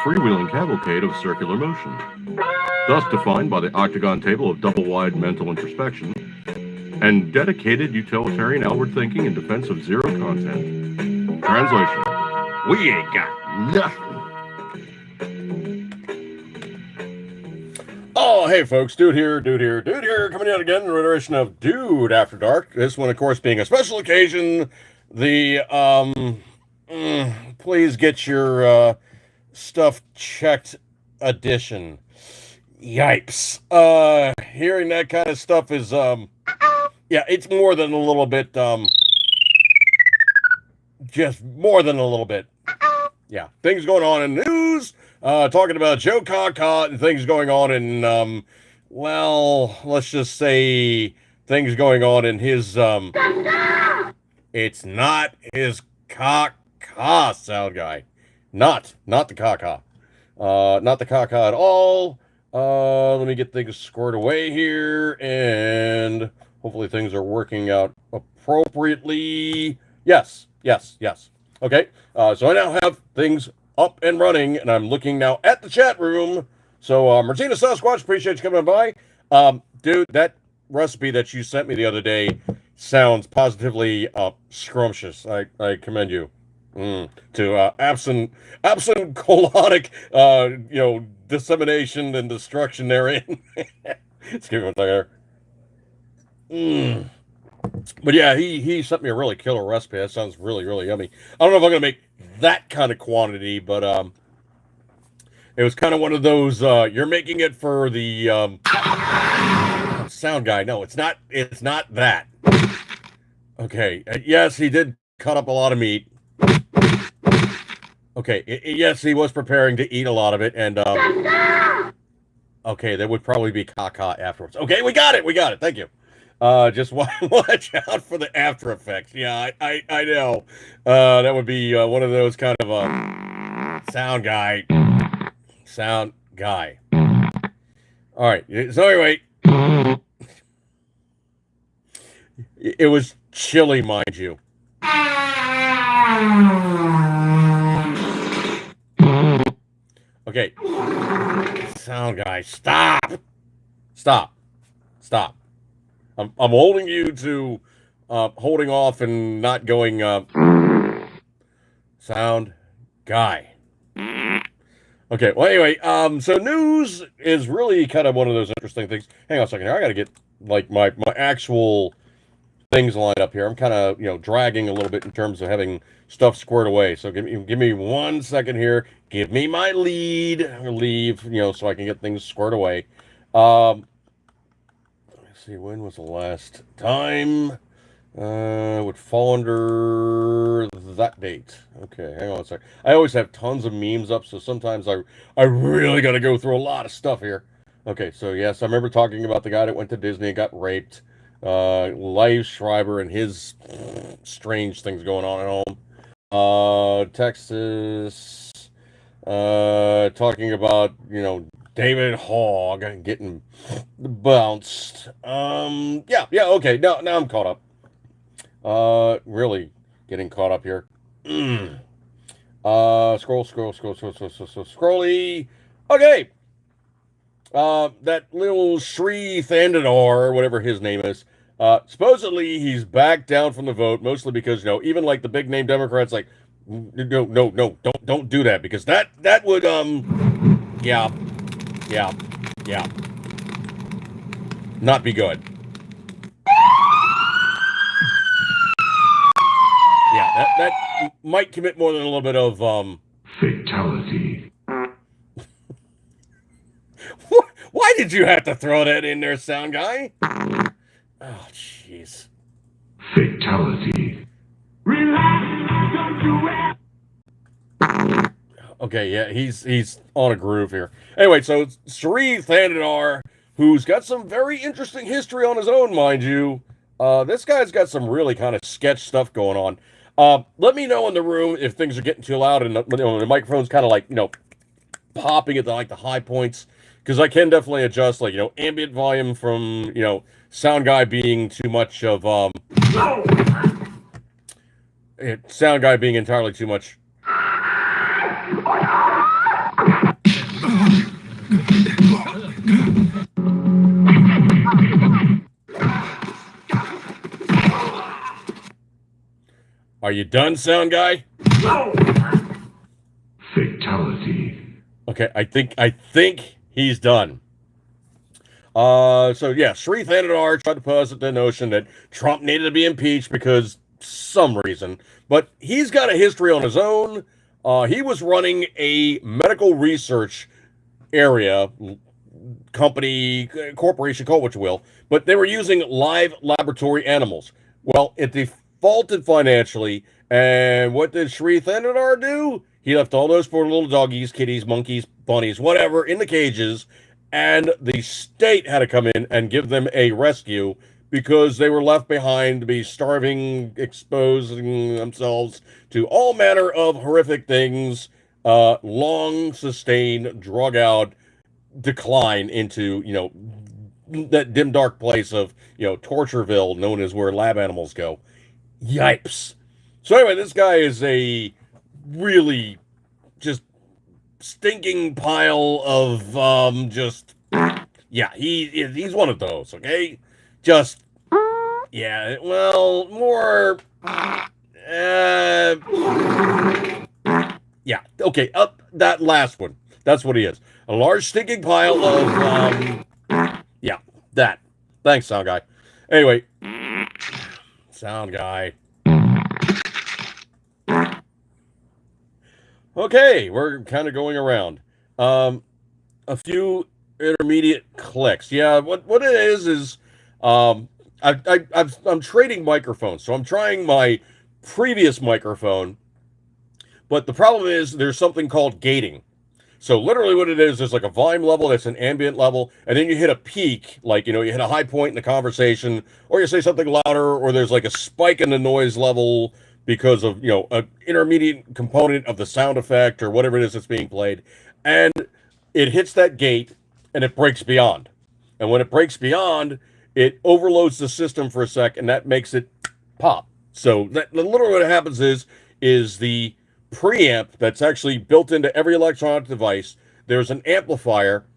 freewheeling cavalcade of circular motion, thus defined by the octagon table of double-wide mental introspection and dedicated utilitarian outward thinking in defense of zero content. Translation: we ain't got nothing. Oh, hey folks, Dude here, coming out again in the iteration of Dude After Dark. This one, of course, being a special occasion, the, please get your, stuff checked edition. Yipes. Hearing that kind of stuff is, yeah, it's more than a little bit, just more than a little bit. Yeah, things going on in the news, talking about Joe Kaka and things going on in, well, let's just say things going on in his, it's not his Kaka sound guy. Not the Kaka. Not the Kaka at all. Let me get things squared away here, and hopefully things are working out appropriately. Yes. Okay, so I now have things up and running, and I'm looking now at the chat room. So, Martina Sasquatch, appreciate you coming by. Dude, that recipe that you sent me the other day sounds positively scrumptious. I commend you to absent colonic, dissemination and destruction therein. Let's give him a second. But yeah, he sent me a really killer recipe. That sounds really, really yummy. I don't know if I'm going to make that kind of quantity, but it was kind of one of those, you're making it for the sound guy. No, it's not that. Okay, yes, he did cut up a lot of meat. Okay, yes, he was preparing to eat a lot of it, and okay, there would probably be caca afterwards. Okay, we got it, thank you. Just watch out for the after effects. Yeah, I know. That would be one of those kind of sound guy. All right. So anyway, it was chilly, mind you. Okay. Sound guy, stop. I'm holding you to holding off and not going sound guy. Okay, well anyway, so news is really kind of one of those interesting things. Hang on a second here. I gotta get like my actual things lined up here. I'm kind of dragging a little bit in terms of having stuff squared away. So give me 1 second here. Give me my leave, so I can get things squared away. See, when was the last time? Would fall under that date. Okay, hang on a sec. I always have tons of memes up, so sometimes I really got to go through a lot of stuff here. Okay, so yes, I remember talking about the guy that went to Disney and got raped. Liev Schreiber and his strange things going on at home. Texas, talking about, David Hogg getting bounced. Yeah, okay. Now I'm caught up. Really getting caught up here. Scrolly. Okay. That little Sri Thandadar, or whatever his name is, supposedly he's backed down from the vote, mostly because, even like the big name Democrats, like, no, don't do that, because that would, yeah. Not be good. Yeah, that might commit more than a little bit of, fatality. Why did you have to throw that in there, sound guy? Oh, jeez. Fatality. Relax, don't do it. Okay, yeah, he's on a groove here. Anyway, so Sri Thandadar, who's got some very interesting history on his own, mind you. This guy's got some really kind of sketch stuff going on. Let me know in the room if things are getting too loud and the microphone's kind of like, popping at the high points. Because I can definitely adjust, ambient volume from, sound guy being too much of, sound guy being entirely too much Are you done, sound guy? Fatality. Okay, I think he's done. So yeah, Sri Thanadar tried to posit the notion that Trump needed to be impeached because some reason, but he's got a history on his own. He was running a medical research area, company, corporation, call it what you will, but they were using live laboratory animals. Well, it defaulted financially, and what did Sri Thanadar do? He left all those poor little doggies, kitties, monkeys, bunnies, whatever, in the cages, and the state had to come in and give them a rescue because they were left behind to be starving, exposing themselves to all manner of horrific things, long sustained, drug out decline into, that dim, dark place of, Tortureville, known as where lab animals go. Yipes. So anyway, this guy is a really just stinking pile of yeah, he's one of those, okay? Just yeah, well, more yeah, okay, up that last one. That's what he is. A large stinking pile of yeah, that. Thanks, sound guy. Anyway, sound guy. Okay, we're kind of going around. A few intermediate clicks. Yeah, what it is I'm trading microphones, so I'm trying my previous microphone, but the problem is there's something called gating. So literally what it is, there's like a volume level that's an ambient level, and then you hit a peak, like, you hit a high point in the conversation, or you say something louder, or there's like a spike in the noise level because of, an intermediate component of the sound effect or whatever it is that's being played. And it hits that gate and it breaks beyond. And when it breaks beyond, it overloads the system for a sec, and that makes it pop. So that literally what happens is the preamp that's actually built into every electronic device. There's an amplifier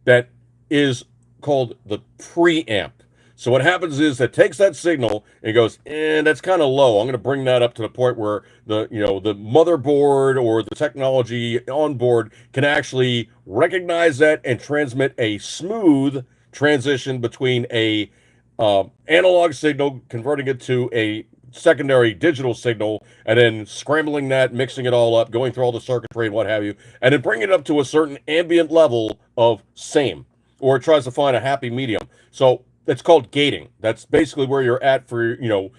that is called the preamp. So what happens is it takes that signal and goes, that's kind of low. I'm going to bring that up to the point where the motherboard or the technology on board can actually recognize that and transmit a smooth transition between a analog signal, converting it to a secondary digital signal, and then scrambling that, mixing it all up, going through all the circuitry and what have you, and then bringing it up to a certain ambient level of same, or it tries to find a happy medium. So it's called gating. That's basically where you're at for,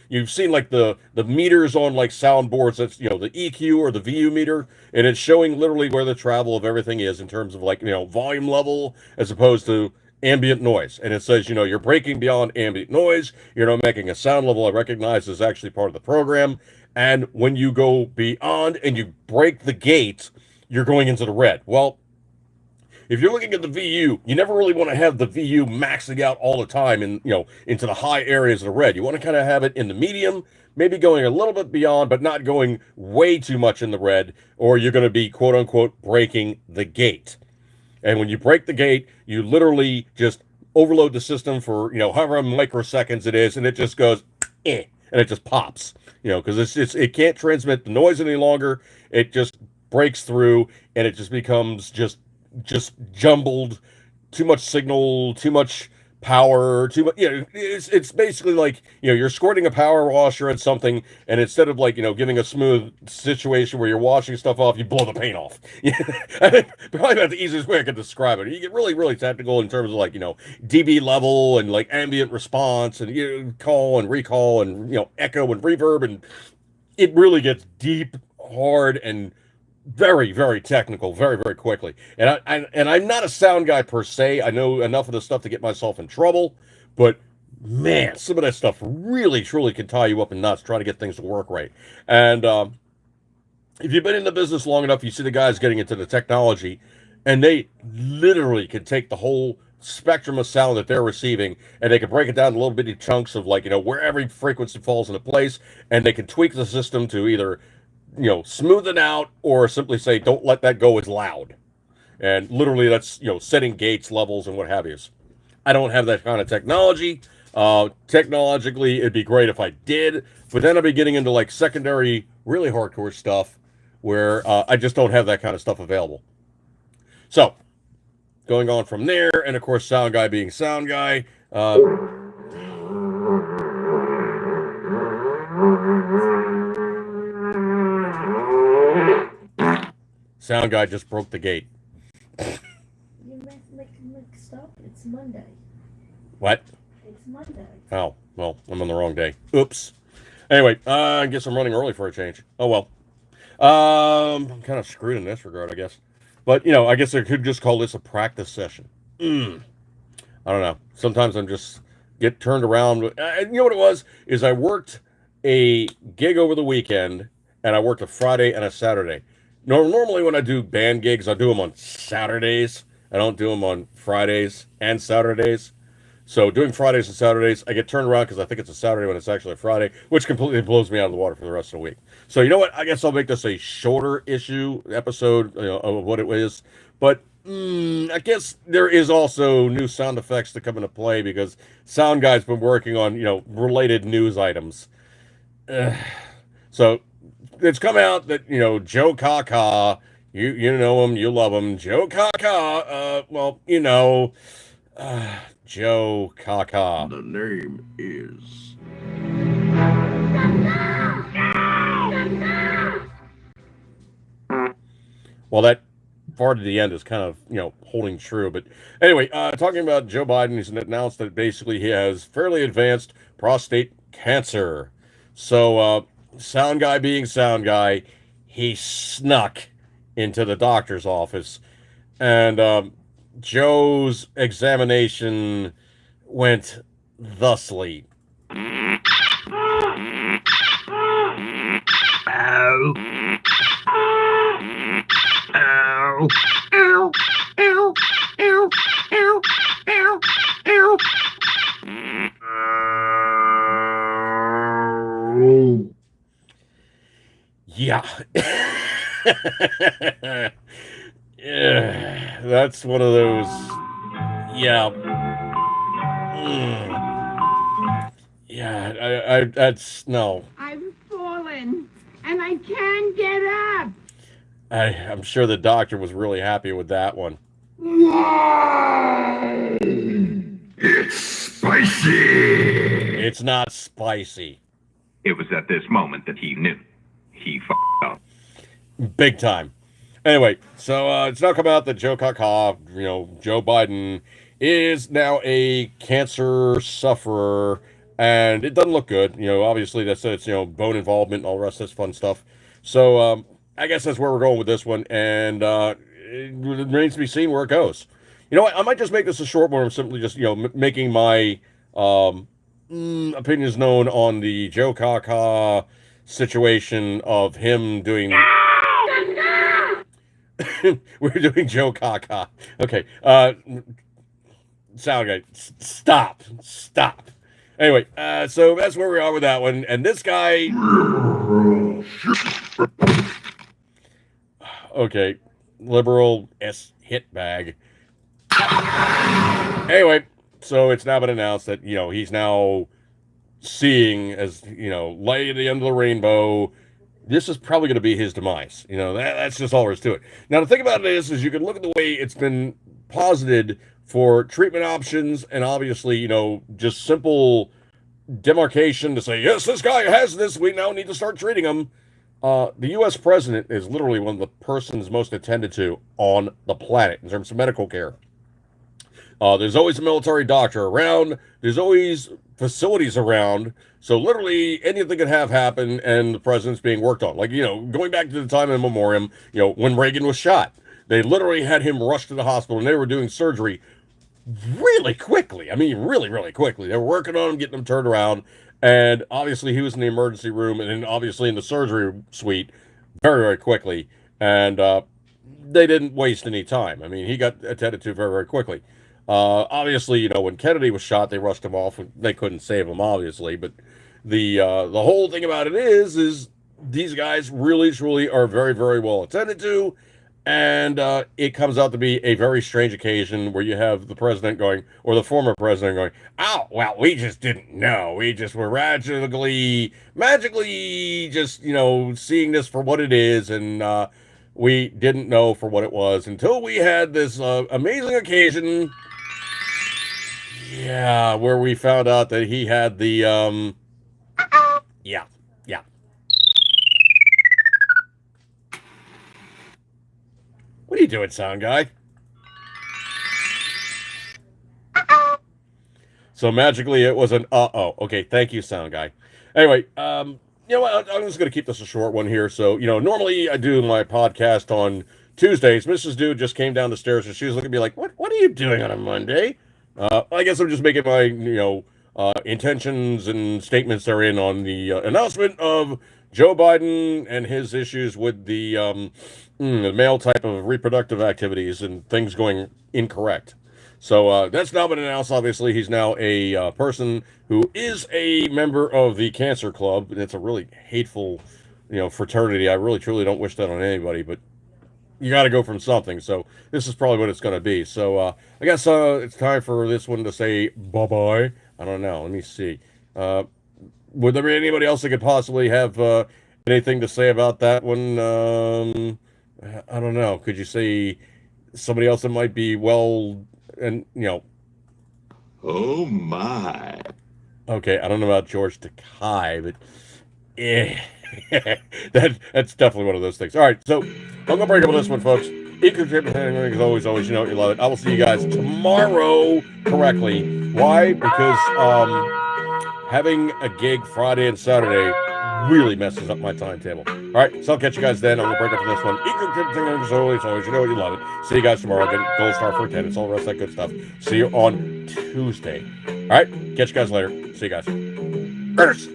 you've seen like the meters on like soundboards. That's, the EQ or the VU meter, and it's showing literally where the travel of everything is in terms of like, volume level as opposed to ambient noise. And it says, you're breaking beyond ambient noise. You're not making a sound level I recognize is actually part of the program. And when you go beyond and you break the gate, you're going into the red. Well, if you're looking at the VU, you never really want to have the VU maxing out all the time and, into the high areas of the red. You want to kind of have it in the medium, maybe going a little bit beyond, but not going way too much in the red, or you're going to be quote unquote breaking the gate. And when you break the gate, you literally just overload the system for, however many microseconds it is, and it just goes, and it just pops, because it can't transmit the noise any longer. It just breaks through, and it just becomes just jumbled, too much signal, too much power, too much. It's basically like, you're squirting a power washer at something, and instead of like, giving a smooth situation where you're washing stuff off, you blow the paint off. I think probably about the easiest way I could describe it. You get really, really technical in terms of like, dB level and like ambient response and call and recall and echo and reverb, and it really gets deep, hard, and very, very technical, very, very quickly. And I'm not a sound guy per se. I know enough of the stuff to get myself in trouble, but man, some of that stuff really, truly can tie you up in knots trying to get things to work right. And if you've been in the business long enough, you see the guys getting into the technology, and they literally can take the whole spectrum of sound that they're receiving, and they can break it down in little bitty chunks of like, where every frequency falls into place, and they can tweak the system to either smooth it out, or simply say, don't let that go as loud. And literally that's, setting gates, levels, and what have you. I don't have that kind of technology. Technologically, it'd be great if I did, but then I'd be getting into like secondary, really hardcore stuff where I just don't have that kind of stuff available. So, going on from there, and of course, sound guy being sound guy. Sound guy just broke the gate. You mixed up. It's Monday. What? It's Monday. Oh, well, I'm on the wrong day. Oops. Anyway, I guess I'm running early for a change. Oh, well. I'm kind of screwed in this regard, I guess. But, I guess I could just call this a practice session. I don't know. Sometimes I'm just get turned around. You know what it was? Is I worked a gig over the weekend, and I worked a Friday and a Saturday. Normally when I do band gigs, I do them on Saturdays. I don't do them on Fridays and Saturdays. So doing Fridays and Saturdays, I get turned around because I think it's a Saturday when it's actually a Friday, which completely blows me out of the water for the rest of the week. So you know what? I guess I'll make this a shorter episode of what it is. But I guess there is also new sound effects to come into play because Sound Guy's been working on, related news items. So it's come out that, Joe Kaka, you know him, you love him. Joe Kaka, Joe Kaka. The name is... Well, that far to the end is kind of, holding true. But anyway, talking about Joe Biden, he's announced that basically he has fairly advanced prostate cancer. So, sound guy being sound guy, he snuck into the doctor's office. And Joe's examination went thusly. Ow. Ow. Ow. Ow. Ow. Ow. Ow. Ow. Yeah. Yeah. That's one of those. Yeah. Yeah, that's no. I've fallen and I can't get up. I'm sure the doctor was really happy with that one. Why? It's spicy. It's not spicy. It was at this moment that he knew. He f***ed up. Big time. Anyway, so it's now come out that Joe Kaka, Joe Biden, is now a cancer sufferer, and it doesn't look good. Obviously that's it's bone involvement and all the rest of this fun stuff. So I guess that's where we're going with this one, and it remains to be seen where it goes. You know what? I might just make this a short one. I'm simply just making my opinions known on the Joe Kaka situation of him doing. We're doing Joe Kaka. Okay. Sound guy, stop. Anyway, so that's where we are with that one. And this guy. Okay, liberal hit bag. Anyway, so it's now been announced that he's now seeing as light at the end of the rainbow. This is probably going to be his demise. That's just all there is to it. Now, the thing about it is you can look at the way it's been posited for treatment options and obviously, just simple demarcation to say, yes, this guy has this. We now need to start treating him. The U.S. president is literally one of the persons most attended to on the planet in terms of medical care. There's always a military doctor around. There's always facilities around. So literally anything could have happen and the president's being worked on. Like, going back to the time in memoriam, when Reagan was shot, they literally had him rushed to the hospital and they were doing surgery really quickly. I mean, really, really quickly. They were working on him, getting him turned around. And obviously he was in the emergency room and then obviously in the surgery suite very, very quickly. And they didn't waste any time. I mean, he got attended to very, very quickly. Obviously, when Kennedy was shot, they rushed him off. They couldn't save him, obviously. But the whole thing about it is these guys really, truly are very, very well attended to. And it comes out to be a very strange occasion where you have the president going, or the former president going, "Oh, well, we just didn't know. We just were magically just, seeing this for what it is, and we didn't know for what it was until we had this amazing occasion, yeah, where we found out that he had the, yeah, yeah." What are you doing, sound guy? So magically it was an uh-oh. Okay, thank you, sound guy. Anyway, you know what? I'm just going to keep this a short one here. So, normally I do my podcast on Tuesdays. Mrs. Dude just came down the stairs and she was looking at me like, what are you doing on a Monday? I guess I'm just making my, intentions and statements therein on the announcement of Joe Biden and his issues with the male type of reproductive activities and things going incorrect. So that's now been announced. Obviously, he's now a person who is a member of the Cancer Club. It's a really hateful, fraternity. I really, truly don't wish that on anybody, but you got to go from something. So this is probably what it's going to be. So I guess it's time for this one to say bye-bye. I don't know. Let me see. Would there be anybody else that could possibly have anything to say about that one? I don't know. Could you say somebody else that might be well... And, Oh my. okay, I don't know about George Takei, but that's definitely one of those things. All right, so I'm going to break up with this one, folks. Equal treatment, as always, you know you love it. I will see you guys tomorrow correctly. Why? Because having a gig Friday and Saturday really messes up my timetable. All right, so I'll catch you guys then. I'm going to break up for this one. Equal treatment, as always, you know you love it. See you guys tomorrow. Get a gold star for attendance, all the rest of that good stuff. See you on Tuesday. All right, catch you guys later. See you guys. Earth.